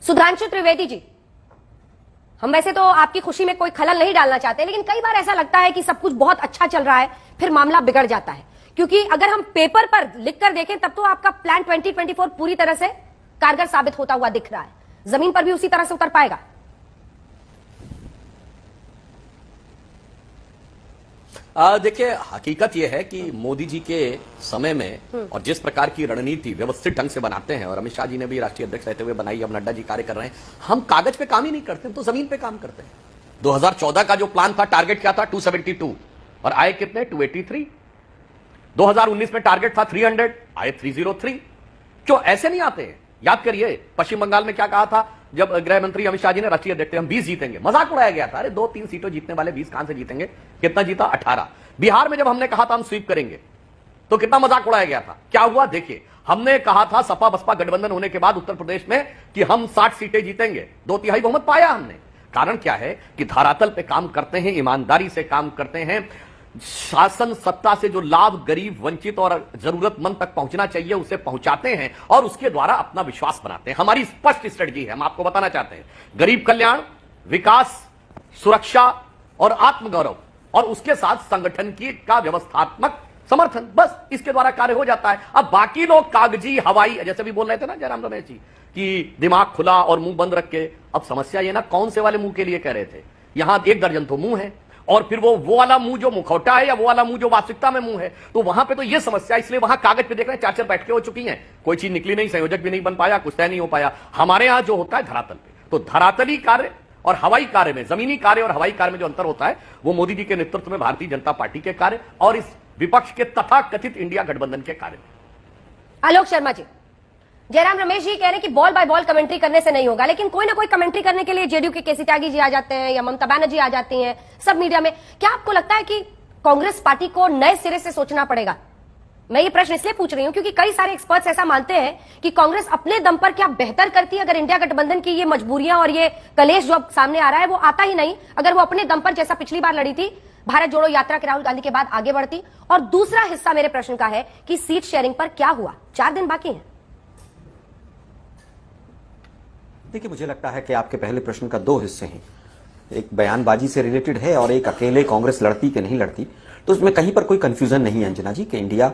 सुधांशु त्रिवेदी जी, हम वैसे तो आपकी खुशी में कोई खलल नहीं डालना चाहते, लेकिन कई बार ऐसा लगता है कि सब कुछ बहुत अच्छा चल रहा है, फिर मामला बिगड़ जाता है। क्योंकि अगर हम पेपर पर लिखकर देखें तब तो आपका प्लान 2024 पूरी तरह से कारगर साबित होता हुआ दिख रहा है, जमीन पर भी उसी तरह से उतर पाएगा? देखिए, हकीकत यह है कि मोदी जी के समय में और जिस प्रकार की रणनीति व्यवस्थित ढंग से बनाते हैं, और अमित शाह जी ने भी राष्ट्रीय अध्यक्ष रहते हुए बनाई, अब नड्डा जी कार्य कर रहे हैं, हम कागज पे काम ही नहीं करते, हम तो जमीन पे काम करते हैं। 2014 का जो प्लान था, टारगेट क्या था? 272, और आए कितने? 283। 2019 में टारगेट था 300, आए 303। जो ऐसे नहीं आते हैं। याद करिए, पश्चिम बंगाल में क्या कहा था जब गृह मंत्री अमित शाह जी ने राष्ट्रीय अध्यक्ष, हम 20 जीतेंगे, मजाक उड़ाया गया था। अरे 2-3 सीटों जीतने वाले 20 कहां से जीतेंगे? कितना जीता? 18। बिहार में जब हमने कहा था हम स्वीप करेंगे, तो कितना मजाक उड़ाया गया था। क्या हुआ देखिए, हमने कहा था सपा बसपा गठबंधन होने के बाद उत्तर प्रदेश में कि हम 60 सीटें जीतेंगे, 2/3 बहुमत पाया हमने। कारण क्या है कि धरातल पे काम करते हैं, ईमानदारी से काम करते हैं, शासन सत्ता से जो लाभ गरीब वंचित और जरूरतमंद तक पहुंचना चाहिए उसे पहुंचाते हैं, और उसके द्वारा अपना विश्वास बनाते हैं। हमारी स्पष्ट स्ट्रेटजी है, हम आपको बताना चाहते हैं, गरीब कल्याण, विकास, सुरक्षा और आत्मगौरव, और उसके साथ संगठन की का व्यवस्थात्मक समर्थन, बस इसके द्वारा कार्य हो जाता है। अब बाकी लोग कागजी हवाई, जैसे भी बोल रहे थे ना जयराम रमेश जी, कि दिमाग खुला और मुंह बंद रख के, अब समस्या ये ना कौन से वाले मुंह के लिए कह रहे थे, यहां 1 दर्जन तो मुंह है, और फिर वो वाला मुंह जो मुखौटा है या वो वाला मुंह जो वास्तविकता में मुंह है, तो वहां पे तो ये समस्या, इसलिए वहां कागज पे देख रहे हैं 4-4 बैठकें हो चुकी हैं, कोई चीज निकली नहीं, संयोजक भी नहीं बन पाया, कुछ तय नहीं हो पाया। हमारे यहां जो होता है धरातल पे, तो धरातली कार्य और हवाई कार्य में, जमीनी कार्य और हवाई कार्य में जो अंतर होता है, वो मोदी जी के नेतृत्व में भारतीय जनता पार्टी के कार्य और इस विपक्ष के तथाकथित इंडिया गठबंधन के कार्य। आलोक शर्मा जी, जयराम रमेश जी कह रहे हैं कि बॉल बाय बॉल कमेंट्री करने से नहीं होगा, लेकिन कोई ना कोई कमेंट्री करने के लिए जेडीयू के केसी त्यागी जी आ जाते हैं या ममता बनर्जी आ जाती हैं सब मीडिया में। क्या आपको लगता है कि कांग्रेस पार्टी को नए सिरे से सोचना पड़ेगा? मैं ये प्रश्न इसलिए पूछ रही हूं क्योंकि कई सारे एक्सपर्ट्स ऐसा मानते हैं कि कांग्रेस अपने दम पर क्या बेहतर करती है अगर इंडिया गठबंधन की ये मजबूरियां और ये कलेश जो अब सामने आ रहा है वो आता ही नहीं, अगर वो अपने दम पर जैसा पिछली बार लड़ी थी भारत जोड़ो यात्रा के राहुल गांधी के बाद आगे बढ़ती। और दूसरा हिस्सा मेरे प्रश्न का है कि सीट शेयरिंग पर क्या हुआ? 4 दिन बाकी हैं। देखिए, मुझे लगता है कि आपके पहले प्रश्न का 2 हिस्से हैं, एक बयानबाजी से रिलेटेड है और एक अकेले कांग्रेस लड़ती कि नहीं लड़ती। तो उसमें कहीं पर कोई कंफ्यूजन नहीं है अंजना जी कि इंडिया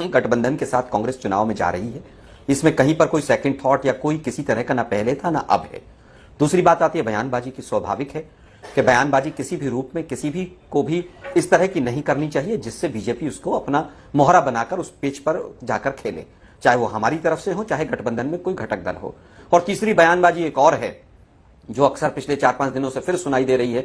गठबंधन के साथ कांग्रेस चुनाव में जा रही है, इसमें कहीं पर कोई सेकंड थॉट या कोई किसी तरह का ना पहले था ना अब है। दूसरी बात आती है बयानबाजी की। स्वाभाविक है कि बयानबाजी किसी भी रूप में किसी भी को भी इस तरह की नहीं करनी चाहिए जिससे बीजेपी उसको अपना मोहरा बनाकर उस पिच पर जाकर खेले, चाहे वो हमारी तरफ से हो चाहे गठबंधन में कोई घटक दल हो। और तीसरी बयानबाजी एक और है जो अक्सर पिछले 4-5 दिनों से फिर सुनाई दे रही है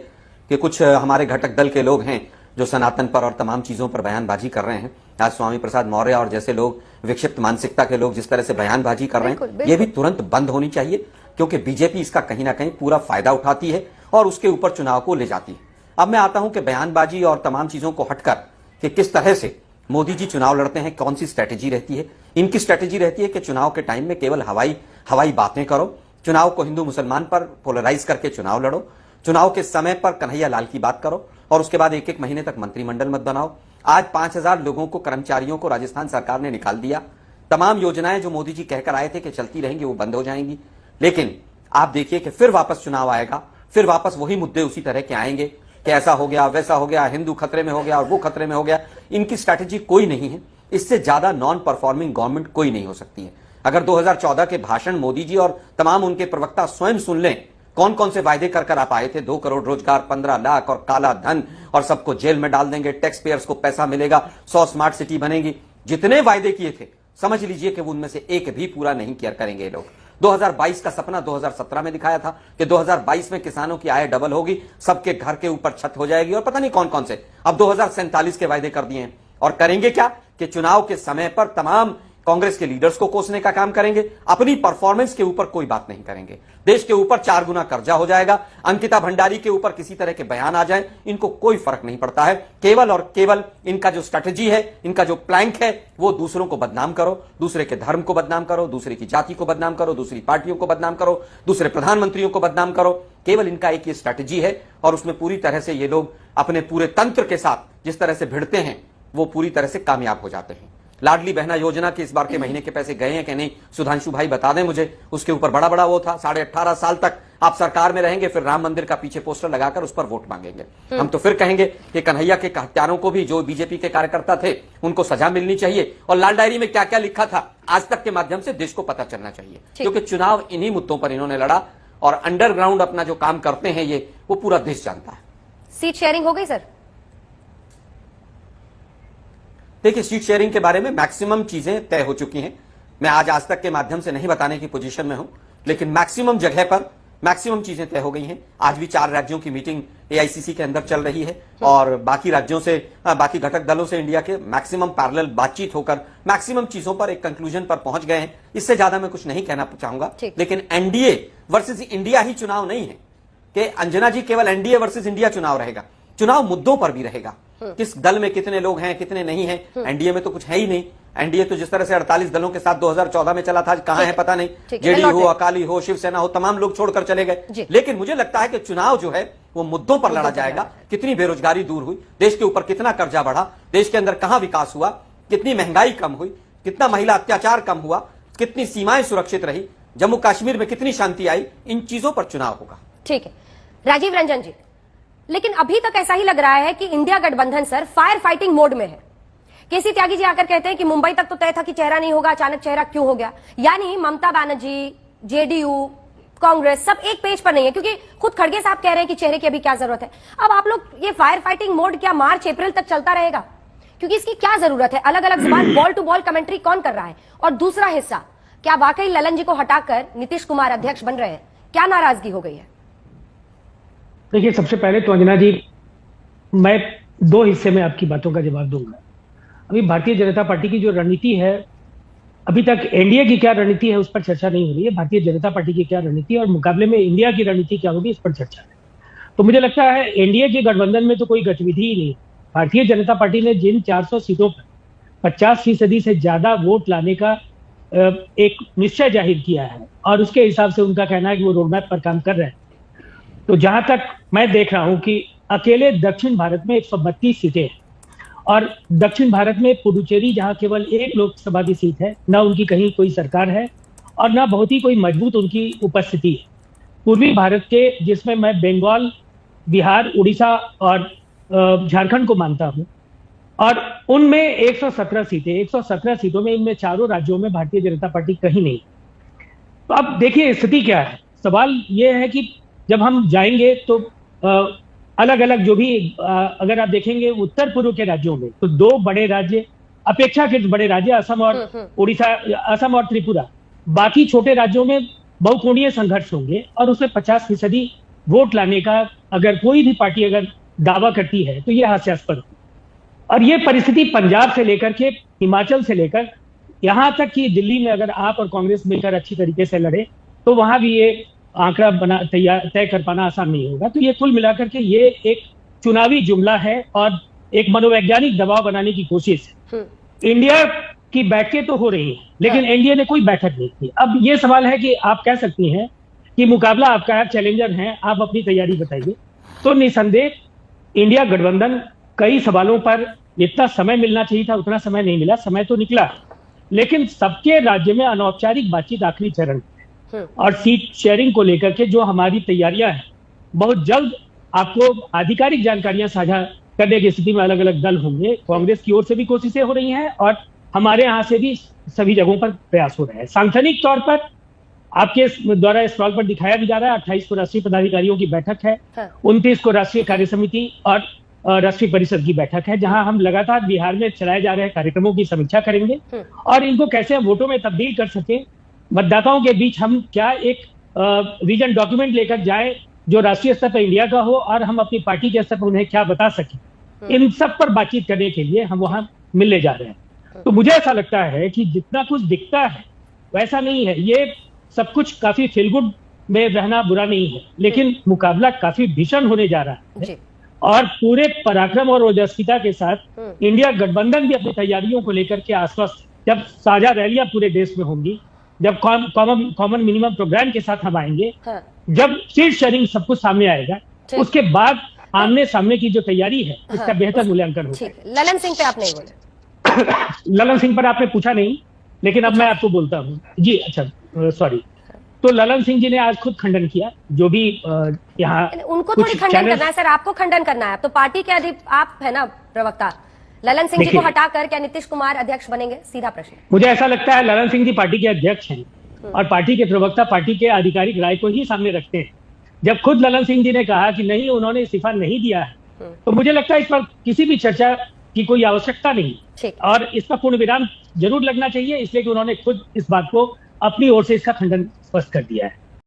कि कुछ हमारे घटक दल के लोग हैं जो सनातन पर और तमाम चीजों पर बयानबाजी कर रहे हैं। आज स्वामी प्रसाद मौर्य और जैसे लोग, विक्षिप्त मानसिकता के लोग जिस तरह से बयानबाजी कर रहे हैं, ये भी तुरंत बंद होनी चाहिए, क्योंकि बीजेपी इसका कहीं ना कहीं पूरा फायदा उठाती है और उसके ऊपर चुनाव को ले जाती है। अब मैं आता हूं कि बयानबाजी और तमाम चीजों को हटकर कि किस तरह से मोदी जी चुनाव लड़ते हैं, कौन सी स्ट्रेटेजी रहती है। इनकी स्ट्रेटेजी रहती है कि चुनाव के टाइम में केवल हवाई बातें करो, चुनाव को हिंदू मुसलमान पर पोलराइज करके चुनाव लड़ो, चुनाव के समय पर कन्हैया लाल की बात करो, और उसके बाद 1-1 महीने तक मंत्रिमंडल मत बनाओ। आज 5000 लोगों को, कर्मचारियों को राजस्थान सरकार ने निकाल दिया। तमाम योजनाएं जो मोदी जी कहकर आए थे कि चलती रहेंगी वो बंद हो जाएंगी। लेकिन आप देखिए कि फिर वापस चुनाव आएगा, फिर वापस वही मुद्दे उसी तरह के आएंगे कि ऐसा हो गया, वैसा हो गया, हिंदू खतरे में हो गया और वो खतरे में हो गया। इनकी स्ट्रैटेजी कोई नहीं है, इससे ज्यादा नॉन परफॉर्मिंग गवर्नमेंट कोई नहीं हो सकती है। अगर 2014 के भाषण मोदी जी और तमाम उनके प्रवक्ता स्वयं सुन लें, कौन कौन से वायदे कर आप आए थे, 2 करोड़ रोजगार, 15 लाख और काला धन, और सबको जेल में डाल देंगे, टैक्स पेयर्स को पैसा मिलेगा, 100 स्मार्ट सिटी बनेगी, जितने वायदे किए थे समझ लीजिए कि उनमें से एक भी पूरा नहीं किया करेंगे ये लोग। 2022 का सपना 2017 में दिखाया था कि 2022 में किसानों की आय डबल होगी, सबके घर के ऊपर छत हो जाएगी, और पता नहीं कौन कौन से अब 2047 के वायदे कर दिए हैं। और करेंगे क्या कि चुनाव के समय पर तमाम कांग्रेस के लीडर्स को कोसने का काम करेंगे, अपनी परफॉर्मेंस के ऊपर कोई बात नहीं करेंगे। देश के ऊपर 4 गुना कर्जा हो जाएगा, अंकिता भंडारी के ऊपर किसी तरह के बयान आ जाए, इनको कोई फर्क नहीं पड़ता है। केवल और केवल इनका जो स्ट्रेटेजी है, इनका जो प्लैंक है, वो दूसरों को बदनाम करो, दूसरे के धर्म को बदनाम करो, दूसरे की जाति को बदनाम करो, दूसरी पार्टियों को बदनाम करो, दूसरे प्रधानमंत्रियों को बदनाम करो। केवल इनका एक ये स्ट्रेटेजी है, और उसमें पूरी तरह से ये लोग अपने पूरे तंत्र के साथ जिस तरह से भिड़ते हैं वो पूरी तरह से कामयाब हो जाते हैं। लाडली बहना योजना के इस बार के महीने के पैसे गए हैं कि नहीं, सुधांशु भाई बता दें मुझे। उसके ऊपर बड़ा बड़ा वो था, 18.5 साल तक आप सरकार में रहेंगे, फिर राम मंदिर का पीछे पोस्टर लगाकर उस पर वोट मांगेंगे। हम तो फिर कहेंगे कि कन्हैया के हत्यारों को भी, जो बीजेपी के कार्यकर्ता थे, उनको सजा मिलनी चाहिए, और लाल डायरी में क्या क्या लिखा था आज तक के माध्यम से देश को पता चलना चाहिए, क्योंकि चुनाव इन्हीं मुद्दों पर इन्होंने लड़ा, और अंडरग्राउंड अपना जो काम करते हैं ये, वो पूरा देश जानता है। सीट शेयरिंग हो गई सर? देखिए, सीट शेयरिंग के बारे में मैक्सिमम चीजें तय हो चुकी हैं। मैं आज तक के माध्यम से नहीं बताने की पोजीशन में हूं, लेकिन मैक्सिमम जगह पर मैक्सिमम चीजें तय हो गई हैं। आज भी 4 राज्यों की मीटिंग एआईसीसी के अंदर चल रही है, और बाकी राज्यों से, बाकी घटक दलों से इंडिया के मैक्सिमम पैरेलल बातचीत होकर मैक्सिमम चीजों पर एक कंक्लूजन पर पहुंच गए हैं। इससे ज्यादा मैं कुछ नहीं कहना चाहूंगा। लेकिन एनडीए वर्सेस इंडिया ही चुनाव नहीं है कि अंजना जी, केवल एनडीए वर्सेस इंडिया चुनाव रहेगा। चुनाव मुद्दों पर भी रहेगा, किस दल में कितने लोग हैं, कितने नहीं हैं। एनडीए में तो कुछ है ही नहीं। एनडीए तो जिस तरह से 48 दलों के साथ 2014 में चला था, कहां है पता नहीं। जेडीयू हो, अकाली हो, शिवसेना हो, तमाम लोग छोड़कर चले गए। लेकिन मुझे लगता है कि चुनाव जो है वो मुद्दों पर लड़ा जाएगा। कितनी बेरोजगारी दूर हुई, देश के ऊपर कितना कर्जा बढ़ा, देश के अंदर कहां विकास हुआ, कितनी महंगाई कम हुई, कितना महिला अत्याचार कम हुआ, कितनी सीमाएं सुरक्षित रही, जम्मू कश्मीर में कितनी शांति आई, इन चीजों पर चुनाव होगा। ठीक है राजीव रंजन जी, लेकिन अभी तक ऐसा ही लग रहा है कि इंडिया गठबंधन सर फायर फाइटिंग मोड में है। केसी त्यागी जी आकर कहते हैं कि मुंबई तक तो तय था कि चेहरा नहीं होगा, अचानक चेहरा क्यों हो गया। यानी ममता बनर्जी, जेडीयू, कांग्रेस सब एक पेज पर नहीं है, क्योंकि खुद खड़गे साहब कह रहे हैं कि चेहरे की अभी क्या जरूरत है। अब आप लोग ये फायर फाइटिंग मोड क्या मार्च अप्रैल तक चलता रहेगा? क्योंकि इसकी क्या जरूरत है? अलग अलग जुबान, बॉल टू बॉल कमेंट्री कौन कर रहा है? और दूसरा हिस्सा, क्या वाकई ललन जी को हटाकर नीतीश कुमार अध्यक्ष बन रहे हैं? क्या नाराजगी हो गई है? देखिए, सबसे पहले तो अंजना जी, मैं 2 हिस्से में आपकी बातों का जवाब दूंगा। अभी भारतीय जनता पार्टी की जो रणनीति है, अभी तक एनडीए की क्या रणनीति है उस पर चर्चा नहीं हो रही है। भारतीय जनता पार्टी की क्या रणनीति है और मुकाबले में इंडिया की रणनीति क्या होगी, इस पर चर्चा है। तो मुझे लगता है एनडीए के गठबंधन में तो कोई गतिविधि ही नहीं। भारतीय जनता पार्टी ने जिन 400 सीटों पर 50% से ज्यादा वोट लाने का एक निश्चय जाहिर किया है, और उसके हिसाब से उनका कहना है कि वो रोडमैप पर काम कर रहे हैं। तो जहां तक मैं देख रहा हूं कि अकेले दक्षिण भारत में 132 सीटें हैं, और दक्षिण भारत में पुडुचेरी, जहां केवल 1 लोकसभा की सीट है, ना उनकी कहीं कोई सरकार है और ना बहुत ही कोई मजबूत उनकी उपस्थिति है। पूर्वी भारत के, जिसमें मैं बंगाल, बिहार, उड़ीसा और झारखंड को मानता हूं, और उनमें 117 सीटें, 117 सीटों में इनमें चारों राज्यों में भारतीय जनता पार्टी कहीं नहीं। तो अब देखिए स्थिति क्या है। सवाल यह है कि जब हम जाएंगे तो अलग अलग जो भी अगर आप देखेंगे उत्तर पूर्व के राज्यों में, तो 2 बड़े राज्य, अपेक्षाकृत बड़े राज्य, असम और उड़ीसा, असम और त्रिपुरा, बाकी छोटे राज्यों में बहुकोणीय संघर्ष होंगे, और उसमें 50% वोट लाने का अगर कोई भी पार्टी अगर दावा करती है तो यह हास्यास्पद है। और ये परिस्थिति पंजाब से लेकर के हिमाचल से लेकर यहां तक कि दिल्ली में अगर आप और कांग्रेस मिलकर अच्छी तरीके से लड़े तो वहां भी ये आंकड़ा तय कर पाना आसान नहीं होगा। तो ये कुल मिलाकर के ये एक चुनावी जुमला है और एक मनोवैज्ञानिक दबाव बनाने की कोशिश है। इंडिया की बैठकें तो हो रही हैं, लेकिन एनडीए ने कोई बैठक नहीं की। अब ये सवाल है कि आप कह सकती हैं कि मुकाबला आपका है, चैलेंजर हैं, आप अपनी तैयारी बताइए। तो निसंदेह इंडिया गठबंधन कई सवालों पर जितना समय मिलना चाहिए था उतना समय नहीं मिला, समय तो निकला, लेकिन सबके राज्य में अनौपचारिक बातचीत आखिरी चरण और सीट शेयरिंग को लेकर के जो हमारी तैयारियां हैं, बहुत जल्द आपको आधिकारिक जानकारियां साझा करने की स्थिति में अलग अलग दल होंगे। कांग्रेस की ओर से भी कोशिशें हो रही हैं और हमारे यहाँ से भी सभी जगहों पर प्रयास हो रहे हैं। सांगठनिक तौर पर आपके द्वारा स्क्रॉल पर दिखाया भी जा रहा है, 28 को राष्ट्रीय पदाधिकारियों की बैठक है, 29 को राष्ट्रीय कार्य समिति और राष्ट्रीय परिषद की बैठक है, जहां हम लगातार बिहार में चलाए जा रहे कार्यक्रमों की समीक्षा करेंगे और इनको कैसे वोटों में तब्दील कर सके। मतदाताओं के बीच हम क्या एक विजन डॉक्यूमेंट लेकर जाए जो राष्ट्रीय स्तर पर इंडिया का हो और हम अपनी पार्टी के स्तर पर उन्हें क्या बता सकें, इन सब पर बातचीत करने के लिए हम वहां मिलने जा रहे हैं। तो मुझे ऐसा लगता है कि जितना कुछ दिखता है वैसा नहीं है, ये सब कुछ काफी फील गुड में रहना बुरा नहीं है, लेकिन मुकाबला काफी भीषण होने जा रहा है और पूरे पराक्रम और ओजस्विता के साथ इंडिया गठबंधन भी अपनी तैयारियों को लेकर के आश्वस्त, जब साझा रैलियां पूरे देश में होंगी, जब कॉमन मिनिमम प्रोग्राम के साथ हम आएंगे, जब सीट शेयरिंग सब कुछ सामने आएगा, उसके बाद आमने सामने की जो तैयारी है उसका बेहतर मूल्यांकन होगा। ललन सिंह पे आप नहीं बोले। ललन सिंह पर आपने पूछा नहीं, लेकिन अब मैं आपको बोलता हूँ जी। अच्छा सॉरी, तो ललन सिंह जी ने आज खुद खंडन किया जो भी यहाँ उनको थोड़ी खंडन करना है सर, आपको खंडन करना है। तो पार्टी के आप है ना प्रवक्ता, ललन सिंह जी को हटाकर क्या नीतीश कुमार अध्यक्ष बनेंगे? सीधा प्रश्न। मुझे ऐसा लगता है ललन सिंह जी पार्टी के अध्यक्ष हैं और पार्टी के प्रवक्ता पार्टी के आधिकारिक राय को ही सामने रखते हैं। जब खुद ललन सिंह जी ने कहा कि नहीं, उन्होंने इस्तीफा नहीं दिया है, तो मुझे लगता है इस पर किसी भी चर्चा की कोई आवश्यकता नहीं और इसका पूर्ण विराम जरूर लगना चाहिए, इसलिए कि उन्होंने खुद इस बात को अपनी ओर से इसका खंडन स्पष्ट कर दिया है।